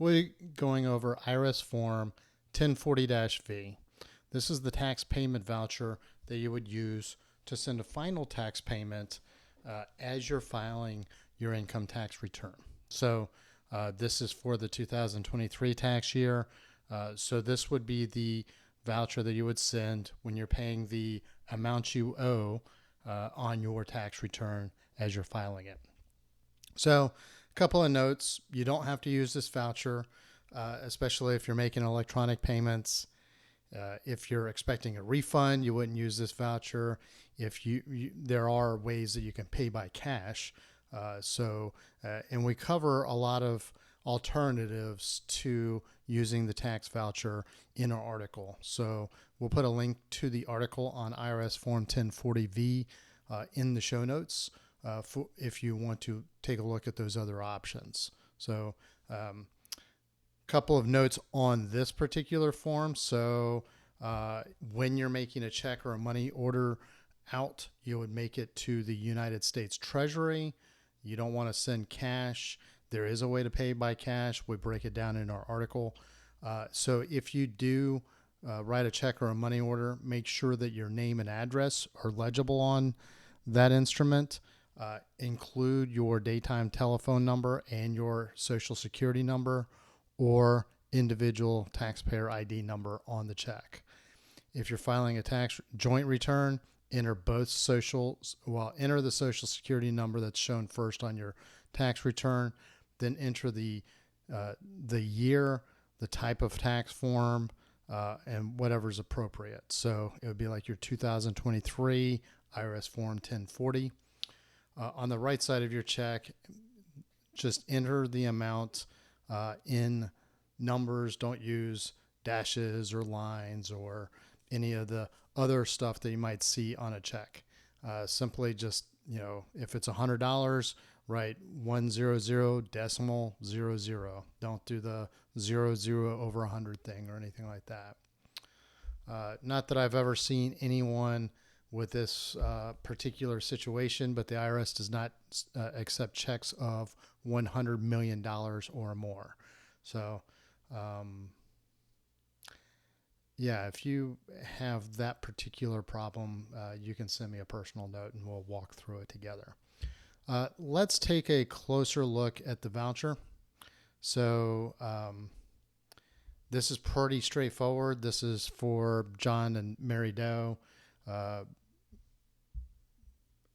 we're going over IRS Form 1040-V. This is the tax payment voucher that you would use to send a final tax payment as you're filing your income tax return. So this is for the 2023 tax year. So this would be the voucher that you would send when you're paying the amount you owe on your tax return as you're filing it. So a couple of notes: you don't have to use this voucher, especially if you're making electronic payments. If you're expecting a refund, you wouldn't use this voucher. If there are ways that you can pay by cash. And we cover a lot of alternatives to using the tax voucher in our article. So we'll put a link to the article on IRS Form 1040-V in the show notes if you want to take a look at those other options. So couple of notes on this particular form. So when you're making a check or a money order out, you would make it to the United States Treasury. You don't want to send cash. There is a way to pay by cash. We break it down in our article. So if you do write a check or a money order, make sure that your name and address are legible on that instrument. Include your daytime telephone number and your social security number or individual taxpayer ID number on the check. If you're filing a tax joint return, enter the social security number that's shown first on your tax return, then enter the year, the type of tax form, and whatever's appropriate. So it would be like your 2023 IRS Form 1040. On the right side of your check, just enter the amount in numbers. Don't use dashes or lines or any of the other stuff that you might see on a check. Simply just, if it's $100, write 100.00. Don't do the 00 over 100 thing or anything like that. Not that I've ever seen anyone with this particular situation, but the IRS does not accept checks of $100 million or more. So, if you have that particular problem, you can send me a personal note and we'll walk through it together. Let's take a closer look at the voucher. So this is pretty straightforward. This is for John and Mary Doe.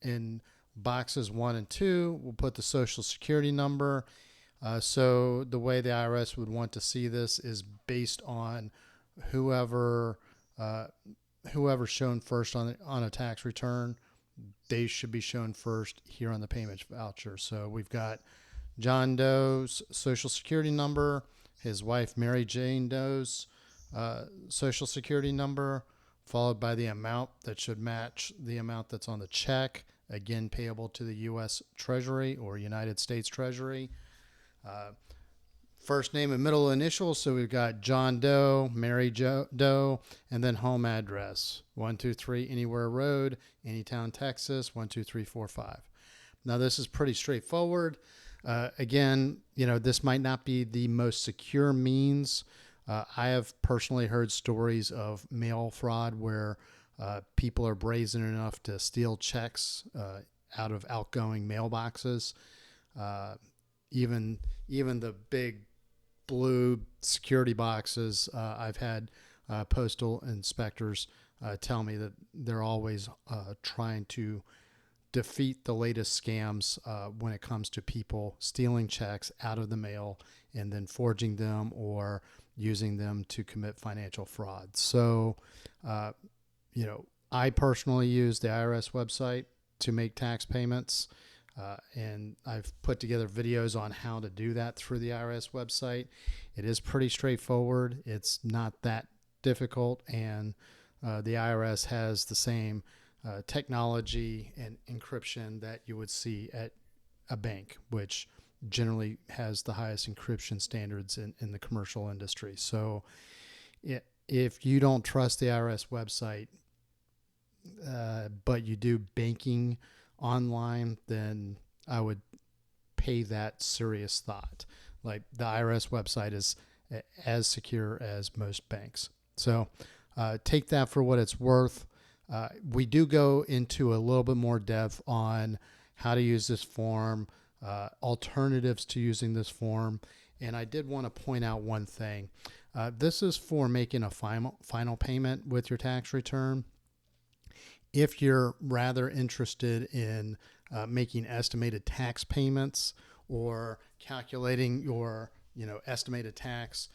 In boxes 1 and 2, we'll put the social security number. So the way the IRS would want to see this is based on whoever's shown first on a tax return. They should be shown first here on the payment voucher. So we've got John Doe's social security number, his wife Mary Jane Doe's social security number, followed by the amount that should match the amount that's on the check, again payable to the U.S. Treasury or United States Treasury. First name and middle initials, so we've got John Doe, Mary Doe, and then home address, 123 Anywhere Road, Anytown, Texas, 12345. Now this is pretty straightforward. Again, this might not be the most secure means. I have personally heard stories of mail fraud where people are brazen enough to steal checks out of outgoing mailboxes. Even the big blue security boxes, I've had postal inspectors tell me that they're always trying to defeat the latest scams when it comes to people stealing checks out of the mail and then forging them or using them to commit financial fraud. So, I personally use the IRS website to make tax payments. And I've put together videos on how to do that through the IRS website. It is pretty straightforward. It's not that difficult. And the IRS has the same technology and encryption that you would see at a bank, which generally has the highest encryption standards in the commercial industry. So if you don't trust the IRS website, but you do banking online, then I would pay that serious thought. like the IRS website is as secure as most banks. So take that for what it's worth. We do go into a little bit more depth on how to use this form, alternatives to using this form. And I did want to point out one thing. This is for making a final payment with your tax return. If you're rather interested in making estimated tax payments or calculating your estimated tax,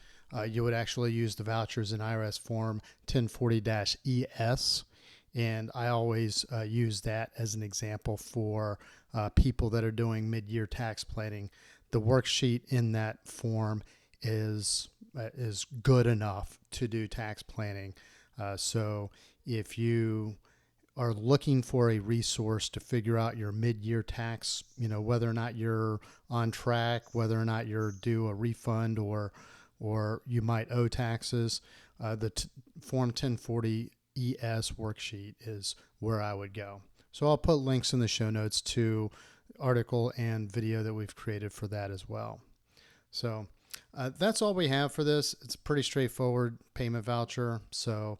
you would actually use the vouchers in IRS Form 1040-ES. And I always use that as an example for people that are doing mid-year tax planning. The worksheet in that form is good enough to do tax planning. So if you are looking for a resource to figure out your mid-year tax, whether or not you're on track, whether or not you're due a refund or you might owe taxes, the Form 1040 ES worksheet is where I would go. So I'll put links in the show notes to article and video that we've created for that as well. So that's all we have for this. It's a pretty straightforward payment voucher. So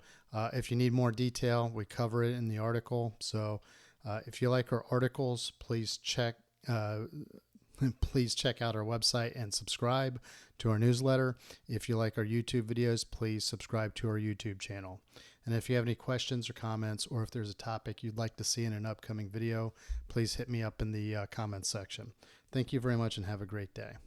if you need more detail, we cover it in the article. So if you like our articles, please check out our website and subscribe to our newsletter. If you like our YouTube videos, please subscribe to our YouTube channel. And if you have any questions or comments, or if there's a topic you'd like to see in an upcoming video, please hit me up in the comments section. Thank you very much and have a great day.